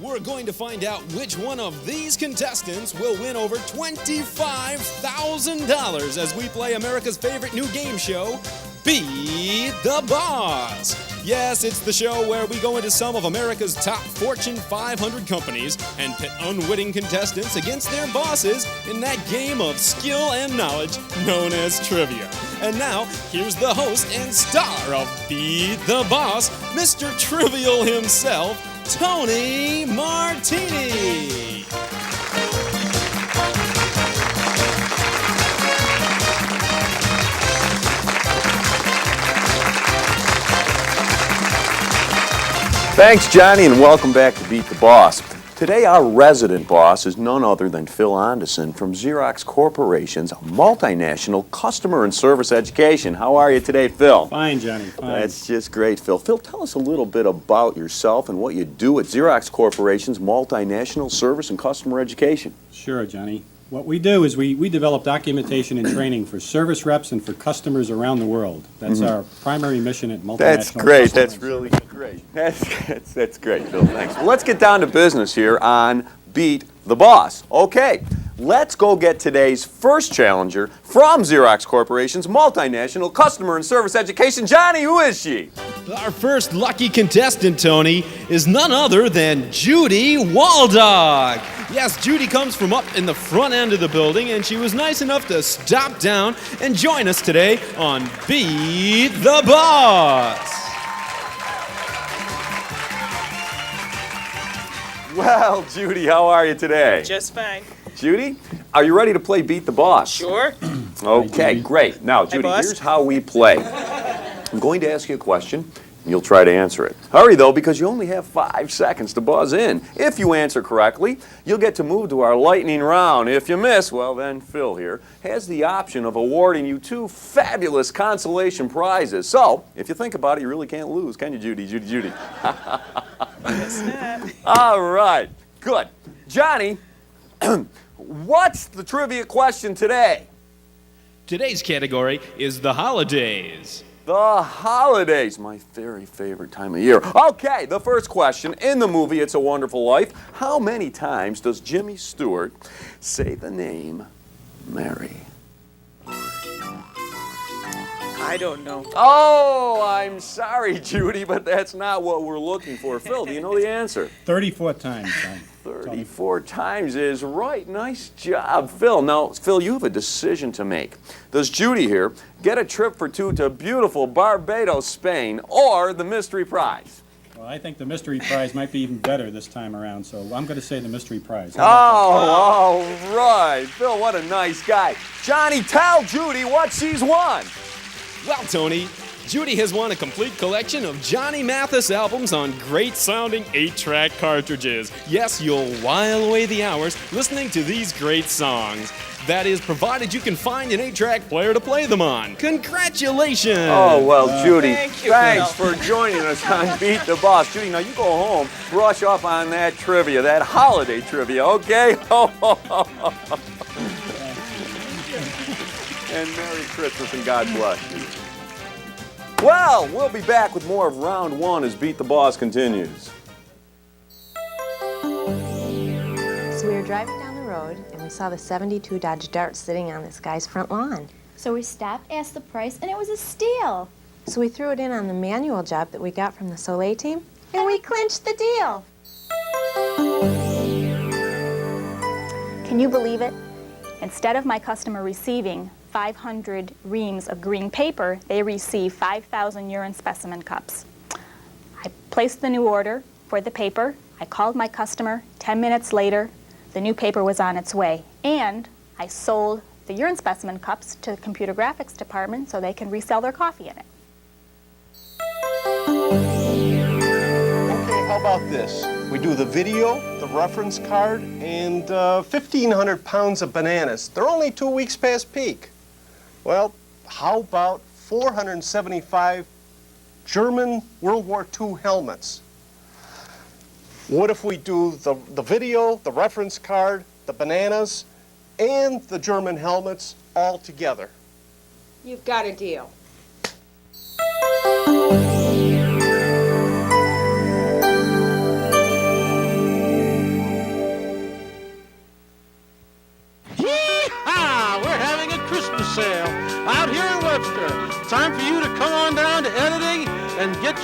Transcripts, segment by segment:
we're going to find out which one of these contestants will win over $25,000 as we play America's favorite new game show, Be the Boss. Yes, it's the show where we go into some of America's top Fortune 500 companies and pit unwitting contestants against their bosses in that game of skill and knowledge known as trivia. And now, here's the host and star of Be the Boss, Mr. Trivial himself, Tony Martini. Thanks, Johnny, and welcome back to Beat the Boss. Today, our resident boss is none other than Phil Anderson from Xerox Corporation's multinational customer and service education. How are you today, Phil? Fine, Johnny, fine. That's just great, Phil. Phil, tell us a little bit about yourself and what you do at Xerox Corporation's multinational service and customer education. Sure, Johnny. What we do is we develop documentation and training for service reps and for customers around the world. That's our primary mission at multinational. That's great. That's really great. That's great, Phil. Thanks. Well, let's get down to business here on Beat the Boss. Okay, let's go get today's first challenger from Xerox Corporation's multinational customer and service education. Johnny, who is she? Our first lucky contestant, Tony, is none other than Judy Waldog. Yes, Judy comes from up in the front end of the building, and she was nice enough to stop down and join us today on Be the Boss. Well, Judy, how are you today? Just fine. Judy, are you ready to play Beat the Boss? Sure. Okay, great. Now, Judy, boss. here's how we play. I'm going to ask you a question, and you'll try to answer it. Hurry, though, because you only have 5 seconds to buzz in. If you answer correctly, you'll get to move to our lightning round. If you miss, well, then Phil here has the option of awarding you 2 fabulous consolation prizes. So, if you think about it, you really can't lose, can you, Judy? Judy. Guess not. All right, good. Johnny, what's the trivia question today? Today's category is the holidays. The holidays, my very favorite time of year. Okay, the first question. In the movie It's a Wonderful Life, how many times does Jimmy Stewart say the name Mary? I don't know. Oh, I'm sorry, Judy, but that's not what we're looking for. Phil, do you know the answer? 34 times, Johnny. 34 times is right. Nice job, Phil. Now, Phil, you have a decision to make. Does Judy here get a trip for 2 to beautiful Barbados, Spain, or the mystery prize? Well, I think the mystery prize might be even better this time around, so I'm going to say the mystery prize. Oh, all right. Phil, what a nice guy. Johnny, tell Judy what she's won. Well, Tony, Judy has won a complete collection of Johnny Mathis albums on great-sounding 8-track cartridges. Yes, you'll while away the hours listening to these great songs. That is, provided you can find an 8-track player to play them on. Congratulations! Oh, well, Judy, Thank you, thanks Phil. for joining us on Beat the Boss. Judy, now you go home, brush up on that trivia, that holiday trivia, okay? And Merry Christmas and God bless you. Well, we'll be back with more of round 1 as Beat the Boss continues. So we were driving down the road and we saw the 72 Dodge Dart sitting on this guy's front lawn. So we stopped, asked the price, and it was a steal. So we threw it in on the manual job that we got from the Soleil team, and we clinched the deal. Can you believe it? Instead of my customer receiving 500 reams of green paper, they receive 5,000 urine specimen cups. I placed the new order for the paper. I called my customer. 10 minutes later, the new paper was on its way. And I sold the urine specimen cups to the computer graphics department so they can resell their coffee in it. Okay, how about this? We do the video, the reference card, and 1,500 pounds of bananas. They're only 2 weeks past peak. Well, how about 475 German World War II helmets? What if we do the video, the reference card, the bananas, and the German helmets all together? You've got a deal.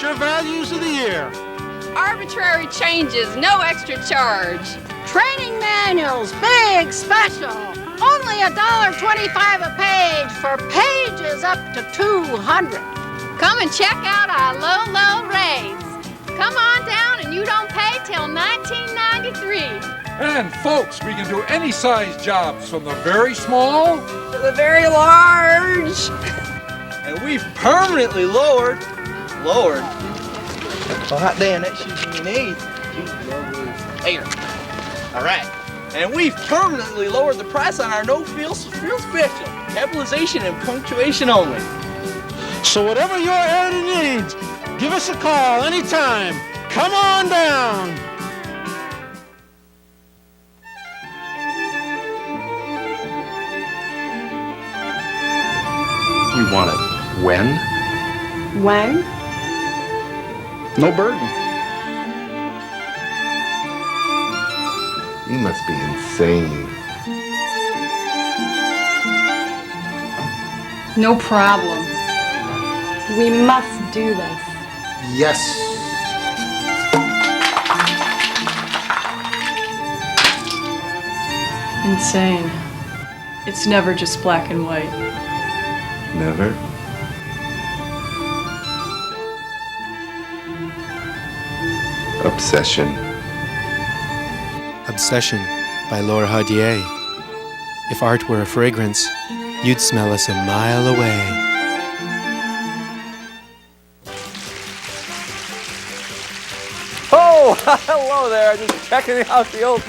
extra values of the year. Arbitrary changes, no extra charge. Training manuals, big special. Only $1.25 a page for pages up to 200. Come and check out our low, low rates. Come on down and you don't pay till 1993. And folks, we can do any size jobs from the very small To the very large. And we've permanently lowered. Oh, hot damn, that should be an 8. Here. All right. And we've permanently lowered the price on our no-feel special. Capitalization and punctuation only. So whatever your area needs, give us a call anytime. Come on down. You want it when? When? No burden. You must be insane. No problem. We must do this. Yes. Insane. It's never just black and white. Never. Obsession. Obsession by Laura Hardier. If art were a fragrance, you'd smell us a mile away. Oh, hello there. Just checking out the old,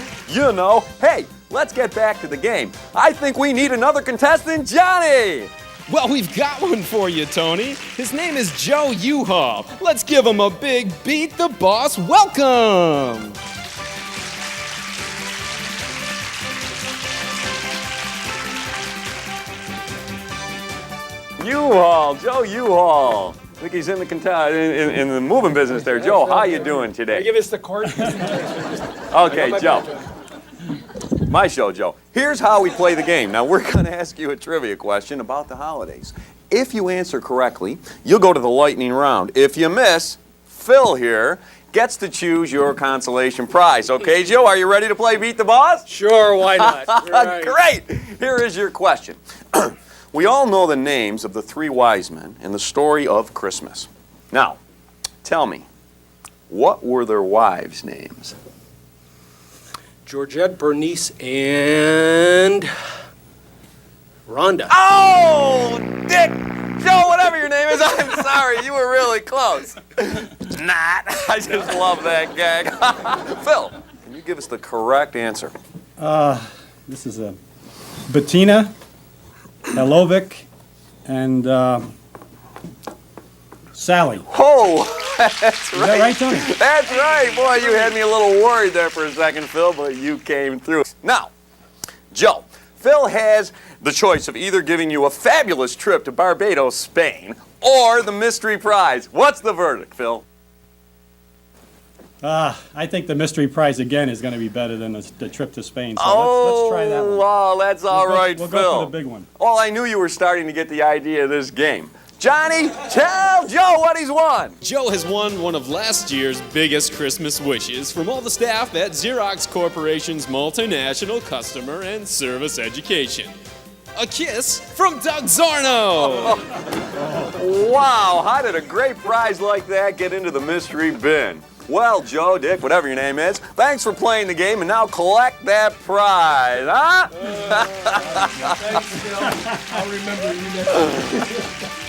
Hey, let's get back to the game. I think we need another contestant, Johnny. Well, we've got one for you, Tony. His name is Joe U-Haul. Let's give him a big Beat the Boss welcome. U-Haul, Joe U-Haul. I think he's in the moving business there. Joe, how you doing today? Give us the chord. Okay, Joe. My show, Joe. Here's how we play the game. Now, we're going to ask you a trivia question about the holidays. If you answer correctly, you'll go to the lightning round. If you miss, Phil here gets to choose your consolation prize. Okay, Joe, are you ready to play Beat the Boss? Sure, why not? Right. Great. Here is your question. We all know the names of the 3 wise men in the story of Christmas. Now, tell me, what were their wives' names? Georgette, Bernice, and Rhonda. Oh, Dick! Joe, whatever your name is, I'm sorry. You were really close. Not. I just love that gag. Phil, can you give us the correct answer? This is a Bettina, Helovic, and Sally. Oh, that's right. Is that right, Tony? That's right. Boy, you had me a little worried there for a second, Phil, but you came through. Now, Joe, Phil has the choice of either giving you a fabulous trip to Barbados, Spain, or the mystery prize. What's the verdict, Phil? I think the mystery prize again is going to be better than the trip to Spain. So let's try that one. Oh, that's all right, Phil. Phil. We'll go for the big one. Well, I knew you were starting to get the idea of this game. Johnny, tell Joe what he's won. Joe has won one of last year's biggest Christmas wishes from all the staff at Xerox Corporation's multinational customer and service education. A kiss from Doug Zorno. Wow, how did a great prize like that get into the mystery bin? Well, Joe, Dick, whatever your name is, thanks for playing the game, and now collect that prize, huh? Thanks, Phil. I'll remember you next time.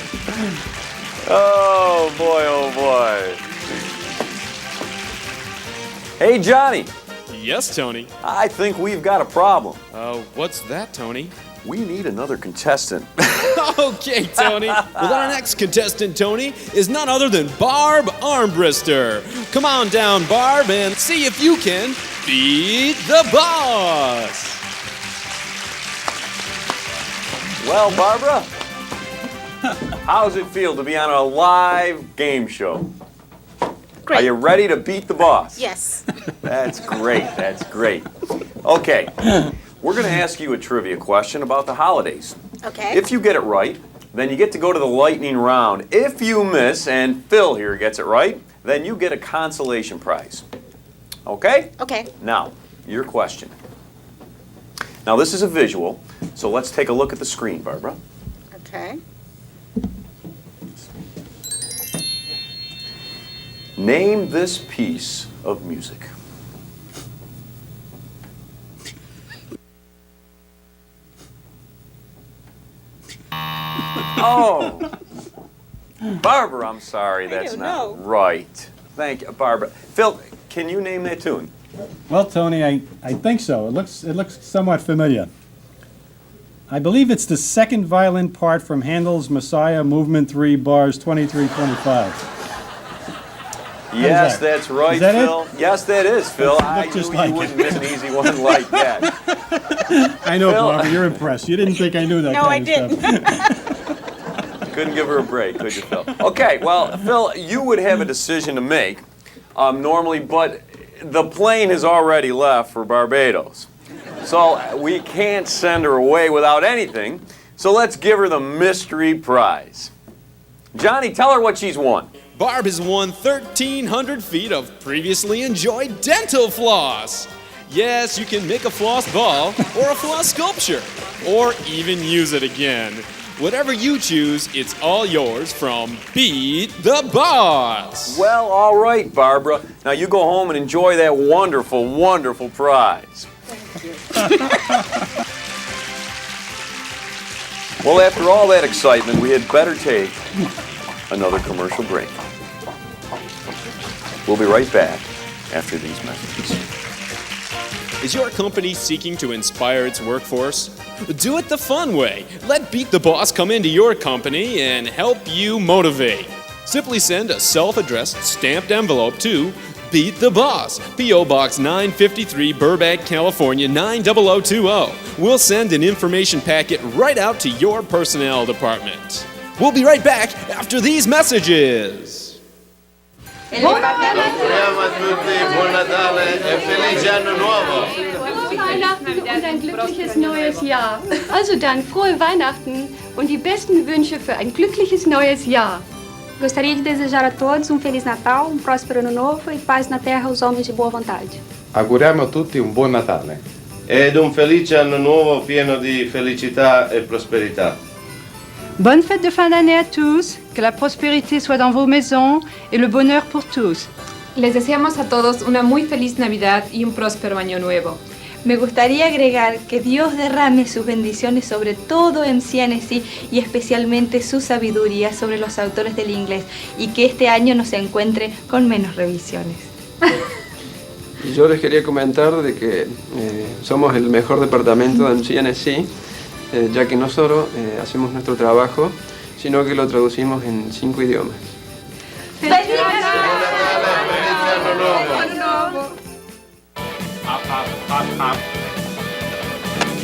Oh, boy, oh, boy. Hey, Johnny. Yes, Tony. I think we've got a problem. What's that, Tony? We need another contestant. Okay, Tony. Well, our next contestant, Tony, is none other than Barb Armbrister. Come on down, Barb, and see if you can beat the boss. Well, Barbara, how does it feel to be on a live game show? Great. Are you ready to beat the boss? Yes. That's great. That's great. Okay. We're going to ask you a trivia question about the holidays. Okay. If you get it right, then you get to go to the lightning round. If you miss, and Phil here gets it right, then you get a consolation prize. Okay? Okay. Now, your question. Now, this is a visual, so let's take a look at the screen, Barbara. Okay. Name this piece of music. Oh, Barbara, I'm sorry, that's don't not know. right. Thank you, Barbara. Phil, can you name that tune? Well, Tony, I think so. It looks somewhat familiar. I believe it's the second violin part from Handel's Messiah, Movement 3, bars 23-25. Yes, that's right, Is that Phil. it? Yes, that is, Phil. I just knew like you it. wouldn't miss an easy one like that. I know, Phil. Barbara, you're impressed. You didn't think I knew that No, kind I of didn't. stuff. Couldn't give her a break, could you, Phil? Okay, well, Phil, you would have a decision to make normally, but the plane has already left for Barbados. So we can't send her away without anything, so let's give her the mystery prize. Johnny, tell her what she's won. Barb has won 1,300 feet of previously enjoyed dental floss. Yes, you can make a floss ball or a floss sculpture, or even use it again. Whatever you choose, it's all yours from Beat the Boss. Well, all right, Barbara. Now you go home and enjoy that wonderful, wonderful prize. Well, after all that excitement, we had better take another commercial break. We'll be right back after these messages. Is your company seeking to inspire its workforce? Do it the fun way. Let Beat the Boss come into your company and help you motivate. Simply send a self-addressed stamped envelope to Beat the Boss, P.O. Box 953, Burbank, California 90020. We'll send an information packet right out to your personnel department. We'll be right back after these messages. Buon Natale e felice anno nuovo! Frohe Weihnachten und ein glückliches neues Jahr. Also dann, frohe Weihnachten und die besten Wünsche für ein glückliches neues Jahr. Gostaria de desejar a todos Feliz Natal, próspero Ano Novo e paz na terra aos homens de boa vontade. Auguriamo a tutti un buon Natale. Ed un felice anno nuovo pieno di felicità e prosperità. Bonne fête de fin d'année à tous, que la prospérité soit dans vos maisons et le bonheur pour tous. Les deseamos a todos una muy feliz Navidad y un próspero año nuevo. Me gustaría agregar que Dios derrame sus bendiciones sobre todo MC&SE y especialmente su sabiduría sobre los autores del inglés y que este año nos encuentre con menos revisiones. Yo les quería comentar de que somos el mejor departamento de MC&SE, ya que no solo hacemos nuestro trabajo, sino que lo traducimos en 5 idiomas. ¡Feliz Año Nuevo!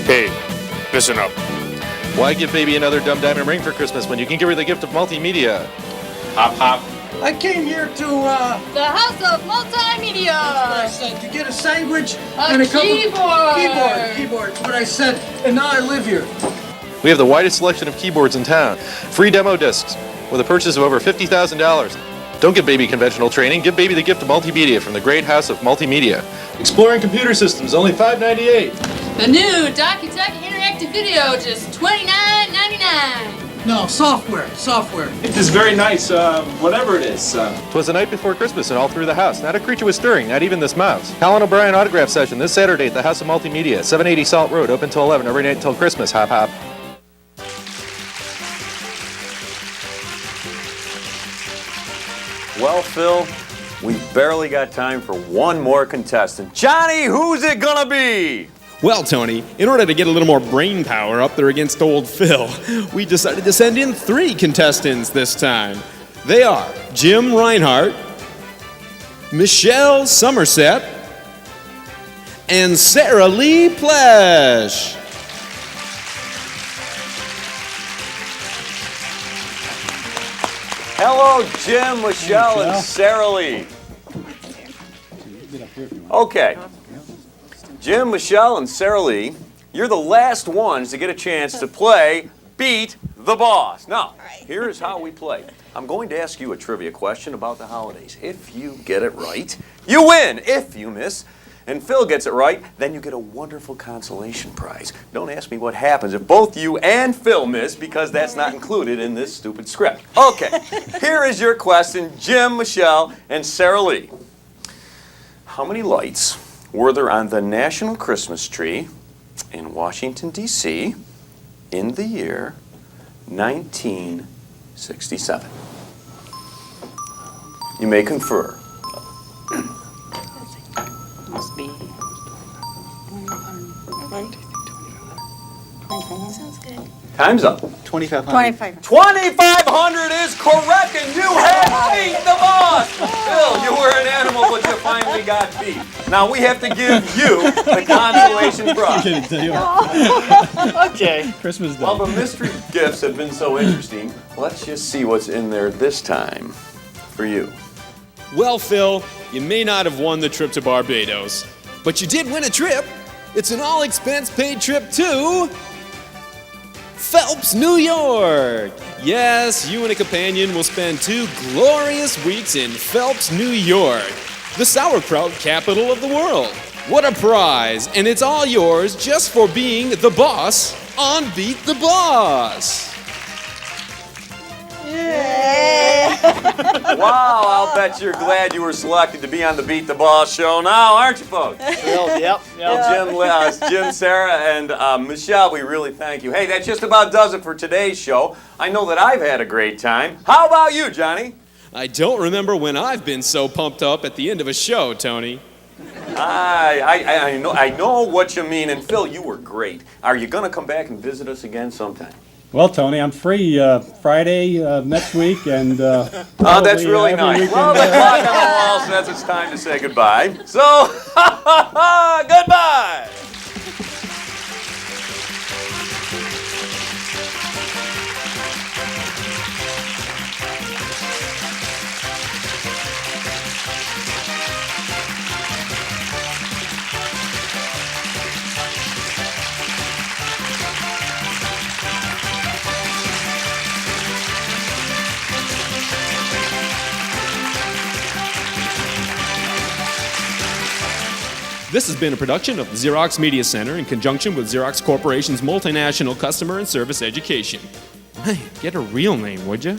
Hey, listen up. Why give baby another dumb diamond ring for Christmas when you can give her the gift of multimedia? Hop, hop. I came here to, The House of Multimedia. to get a sandwich A and a couple... keyboard. Keyboard, it's what I said, and now I live here. We have the widest selection of keyboards in town. Free demo discs with a purchase of over $50,000. Don't give baby conventional training. Give baby the gift of multimedia from the great House of Multimedia. Exploring computer systems, only $5.98. The new DocuTech Interactive Video, just $29.99. No, software. It is very nice, whatever it is. 'Twas the night before Christmas and all through the house. Not a creature was stirring, not even this mouse. Colin O'Brien autograph session this Saturday at the House of Multimedia, 780 Salt Road, open till 11, every night until Christmas. Hop, hop. Well, Phil, we barely got time for one more contestant. Johnny, who's it gonna be? Well, Tony, in order to get a little more brain power up there against old Phil, we decided to send in 3 contestants this time. They are Jim Reinhardt, Michelle Somerset, and Sarah Lee Plesh. Hello, Jim, Michelle, and Sarah Lee. Okay. Jim, Michelle, and Sarah Lee, you're the last ones to get a chance to play Beat the boss. Now, here's how we play. I'm going to ask you a trivia question about the holidays. If you get it right, you win. If you miss, and Phil gets it right, then you get a wonderful consolation prize. Don't ask me what happens if both you and Phil miss, because that's not included in this stupid script. Okay, here is your question, Jim, Michelle, and Sarah Lee. How many lights were there on the National Christmas Tree in Washington, D.C. in the year 1967? You may confer. Must be. Sounds good. Time's up. 2,500. 2,500 is correct, and you have beat the boss. Phil, you were an animal, but you finally got beat. Now we have to give you the consolation prize. Okay. Christmas Day. Well, the mystery gifts have been so interesting. Let's just see what's in there this time for you. Well, Phil, you may not have won the trip to Barbados, but you did win a trip. It's an all-expense-paid trip to Phelps, New York. Yes, you and a companion will spend 2 glorious weeks in Phelps, New York, the sauerkraut capital of the world. What a prize, and it's all yours just for being the boss on Beat the Boss. Wow, I'll bet you're glad you were selected to be on the Beat the Boss show now, aren't you, folks? Yep. Well, Jim, Sarah, and Michelle, we really thank you. Hey, that just about does it for today's show. I know that I've had a great time. How about you, Johnny? I don't remember when I've been so pumped up at the end of a show, Tony. I know what you mean, and Phil, you were great. Are you going to come back and visit us again sometime? Well, Tony, I'm free Friday next week, and oh, that's really nice. Well, the clock on the wall says it's time to say goodbye. So, goodbye. This has been a production of the Xerox Media Center in conjunction with Xerox Corporation's multinational customer and service education. Hey, get a real name, would you?